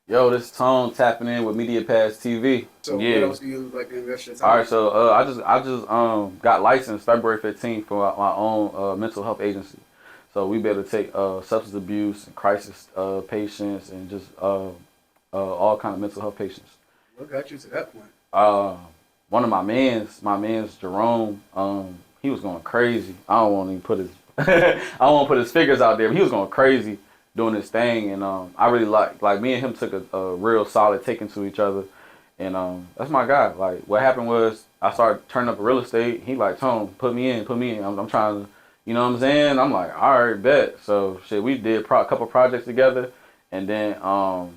Yo, this Tone tapping in with Media Pass TV. So what Yeah. else do you like to invest your All time right. in? So I just got licensed February 15th for my own mental health agency. So we be able to take substance abuse and crisis patients and just all kind of mental health patients. What got you to that point? Uh, One of my man's Jerome. He was going crazy. I don't want to even put his I don't want to put his figures out there, but he was going crazy doing his thing, and I really like me and him took a real solid taking to each other, and that's my guy. Like what happened was I started turning up real estate. He like Tone, put me in. I'm trying to, you know what I'm saying? I'm like, all right, bet. So shit, we did a couple projects together, and then I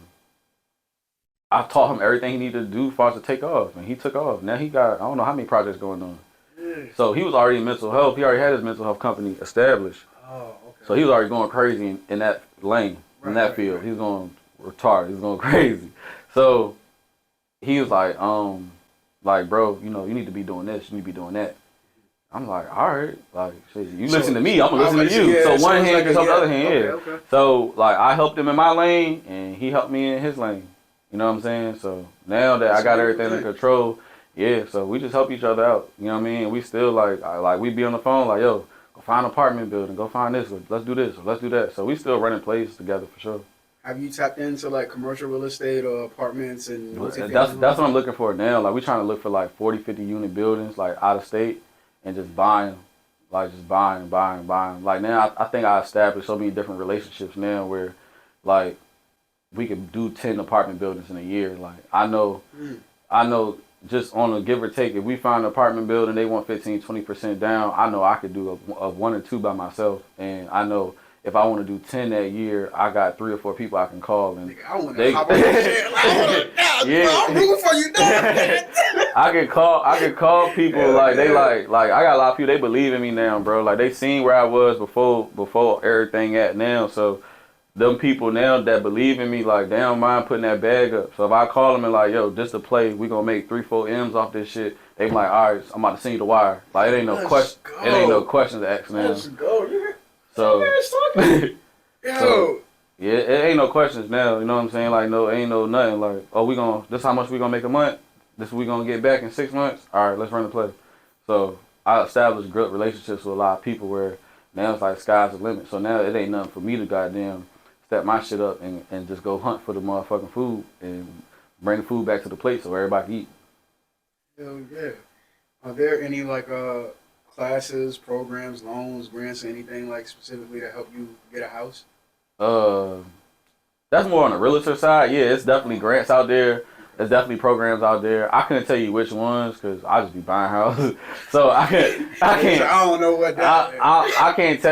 taught him everything he needed to do for us to take off, and he took off. Now he got I don't know how many projects going on. Yeah. So he was already in mental health. He already had his mental health company established. Oh, okay. So he was already going crazy in that lane, in that field. He was going retarded. He was going crazy. So he was like, bro, you know, you need to be doing this. You need to be doing that. I'm like, all right, like, shit, you listen to me, I'm gonna listen to you. Yeah, So so one it's hand like can help the other hand, okay, yeah. okay. So like, I helped him in my lane, and he helped me in his lane. You know what I'm saying? So now that I got everything under control, yeah. So we just help each other out. You know what I mean? We still like we be on the phone like, yo, go find an apartment building, go find this, or let's do this, or let's do that. So we still running plays together for sure. Have you tapped into like commercial real estate or apartments and That's multifamily what homes? I'm looking for now. Like we trying to look for like 40, 50 unit buildings like out of state and just buying 'em. Like just buying. Like now I think I established so many different relationships now where like we could do 10 apartment buildings in a year. Like Mm. I know just on a give or take, if we find an apartment building, they want 15, 20% down, I know I could do a one or two by myself. And I know if I want to do 10 that year, I got 3 or 4 people I can call. And Nigga, I want to they, hop on that shit. Like, yeah. bro, I'm rooting for you now. I can call people Yeah, like they yeah. like I got a lot of people they believe in me now, bro. Like they seen where I was before everything at now. So them people now that believe in me, like they don't mind putting that bag up. So if I call them and like, yo, just to play, we gonna make 3, 4 M's off this shit. They be like, all right, I'm about to send you the wire. Like it ain't no question. It ain't no questions asked now. Let's go. You So Yo. yeah, it ain't no questions now. You know what I'm saying? Like no, ain't no nothing. Like this how much we gonna make a month. This we gonna get back in 6 months. All right, let's run the play. So I established good relationships with a lot of people where now it's like sky's the limit. So now it ain't nothing for me to goddamn step my shit up and just go hunt for the motherfucking food and bring the food back to the plate so everybody can eat. Hell yeah. Are there any like classes, programs, loans, grants, anything like specifically to help you get a house? Uh, that's more on the realtor side. Yeah, it's definitely grants out there. There's definitely programs out there. I couldn't tell you which ones because I just be buying houses, so I can't. I don't know what that. I can't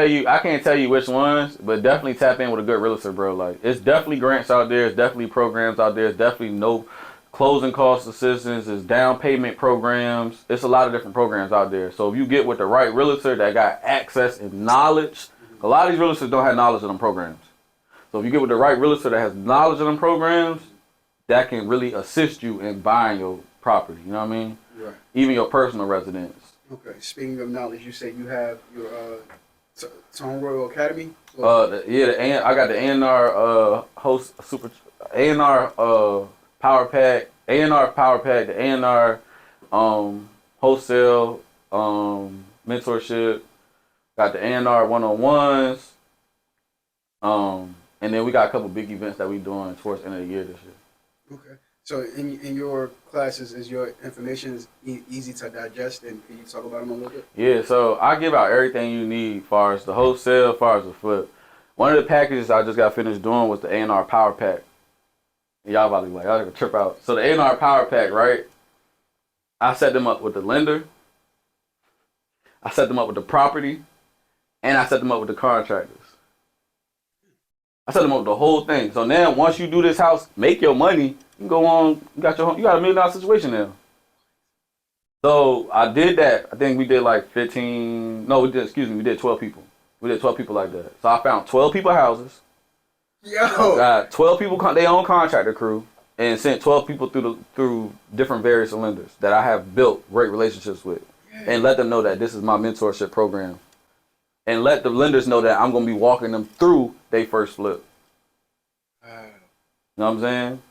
tell you which ones, but definitely tap in with a good realtor, bro. Like it's definitely grants out there. It's definitely programs out there. It's definitely no closing cost assistance. It's down payment programs. It's a lot of different programs out there. So if you get with the right realtor that got access and knowledge, a lot of these realtors don't have knowledge of them programs. So if you get with the right realtor that has knowledge of them programs, that can really assist you in buying your property. You know what I mean? Right. Even your personal residence. Okay. Speaking of knowledge, you say you have your Tone Royal Academy. I got the A&R host super A&R power pack, the A&R wholesale mentorship. Got the A&R one-on-ones. And then we got a couple big events that we doing towards the end of the year this year. Okay. So in your classes, is your information easy to digest, and can you talk about them a little bit? Yeah, so I give out everything you need as far as the wholesale, as far as the flip. One of the packages I just got finished doing was the A&R Power Pack. Y'all about to be like, y'all gonna trip out. So the A&R Power Pack, right? I set them up with the lender, I set them up with the property, and I set them up with the contractors. I set them up with the whole thing. So now once you do this house, make your money, you can go on, you got a $1 million situation now. So I did that. I think we did like 15, no, we did 12 people. We did 12 people like that. So I found 12 people houses. Yo. Got 12 people, they own contractor crew, and sent 12 people through different various lenders that I have built great relationships with. And let them know that this is my mentorship program. And let the lenders know that I'm going to be walking them through their first flip. know what I'm saying?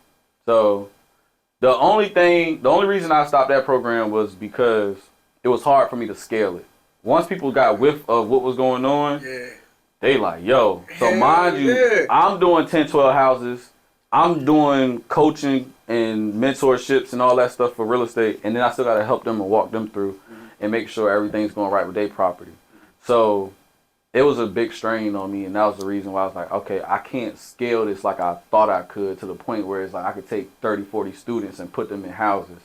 So the only reason I stopped that program was because it was hard for me to scale it. Once people got whiff of what was going on, Yeah. they like, yo. So Hell mind you, yeah. I'm doing 10, 12 houses. I'm doing coaching and mentorships and all that stuff for real estate. And then I still got to help them and walk them through and make sure everything's going right with their property. So it was a big strain on me. And that was the reason why I was like, okay, I can't scale this like I thought I could to the point where it's like I could take 30, 40 students and put them in houses.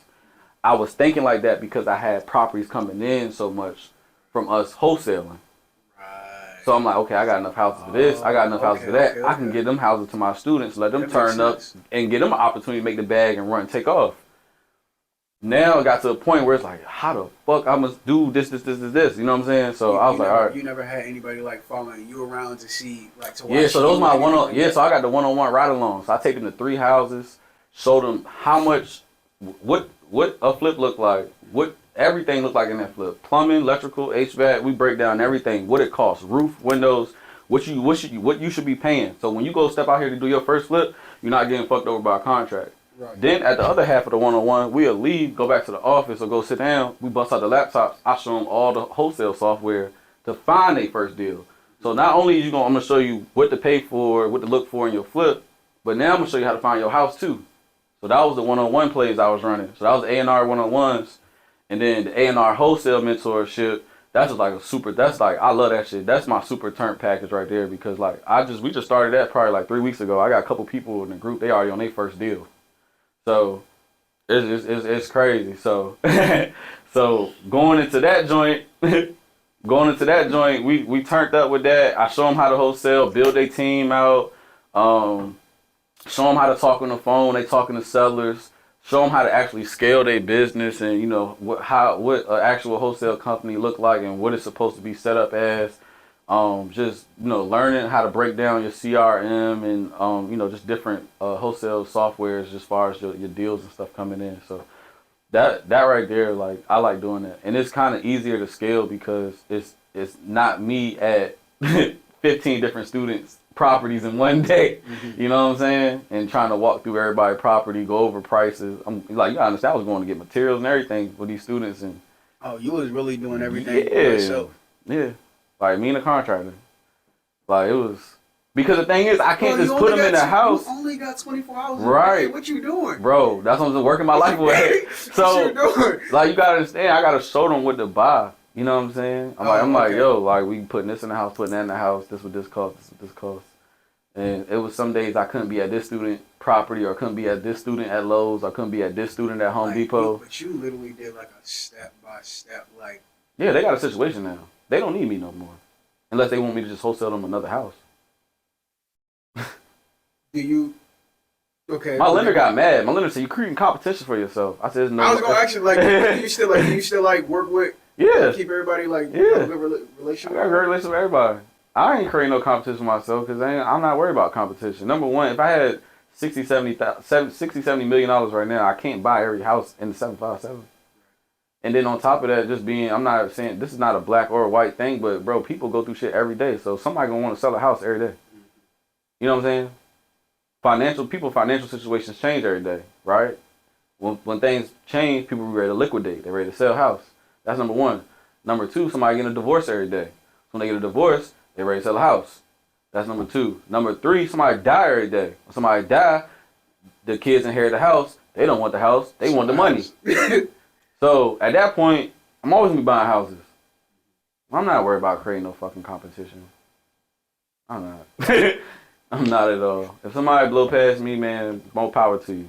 I was thinking like that because I had properties coming in so much from us wholesaling. So I'm like, okay, I got enough houses for this. I got enough houses for that. I can get them houses to my students, let them turn up and get them an opportunity to make the bag and run, take off. Now it got to a point where it's like, how the fuck I must do this. You know what I'm saying? So I was like, all right. You never had anybody like following you around to see, like, to watch. Yeah, so those my one-on. Yeah, so I got the one-on-one ride-along. So I take them to 3 houses, show them how much, what a flip look like, what everything looked like in that flip. Plumbing, electrical, HVAC, we break down everything, what it costs, roof, windows, what you should be paying. So when you go step out here to do your first flip, you're not getting fucked over by a contract. Right. Then at the other half of the one-on-one, we'll leave, go back to the office or go sit down. We bust out the laptops. I show them all the wholesale software to find their first deal. So not only I'm gonna show you what to pay for, what to look for in your flip, but now I'm gonna show you how to find your house too. So that was the one-on-one plays I was running. So that was A&R one-on-ones. And then the A&R wholesale mentorship, that's just like I love that shit. That's my super turn package right there because like we just started that probably like 3 weeks ago. I got a couple people in the group, they already on their first deal. So it's crazy. So so going into that joint, we turned up with that. I show them how to wholesale, build their team out, show them how to talk on the phone. They talking to sellers. Show them how to actually scale their business and, you know, what an actual wholesale company look like and what it's supposed to be set up as. Just, you know, learning how to break down your CRM and, you know, just different wholesale softwares as far as your deals and stuff coming in. So that right there, like, I like doing that. And it's kind of easier to scale because it's not me at 15 different students properties in one day, you know what I'm saying? And trying to walk through everybody's property, go over prices. I'm like, you understand, I was going to get materials and everything for these students. And you was really doing everything for yourself. Yeah, like me and the contractor. Like it was because the thing is, I can't just put them in the house. You only got 24 hours. Right? What you doing, bro? That's what I'm working my life away. So, what you doing? Like you gotta understand, I gotta show them what to buy. You know what I'm saying? I'm like, yo, like we putting this in the house, putting that in the house. This what this costs. This what this costs. And it was some days I couldn't be at this student property or couldn't be at this student at Lowe's or couldn't be at this student at Home Depot. But you literally did like a step by step, like. Yeah, they got a situation now. They don't need me no more. Unless they want me to just wholesale them another house. Do you? Okay. My lender got mad. My lender said, "You're creating competition for yourself." I said, "No." I was gonna ask you, like, do you still work with? Yeah. Like, keep everybody like yeah. Have a good relationship. I got a great relationship with everybody. I ain't creating no competition for myself because I'm not worried about competition. Number one, if I had $60-70 million right now, I can't buy every house in the 757. And then on top of that, just being, I'm not saying this is not a black or a white thing, but bro, people go through shit every day. So somebody gonna want to sell a house every day. You know what I'm saying? Financial situations change every day, right? When things change, people are ready to liquidate. They're ready to sell a house. That's number one. Number two, somebody getting a divorce every day. So when they get a divorce, they're ready to sell a house. That's number two. Number three, somebody die every day. When somebody die, the kids inherit the house. They don't want the house. They want the money. So at that point, I'm always gonna be buying houses. I'm not worried about creating no fucking competition. I'm not. I'm not at all. If somebody blow past me, man, more power to you.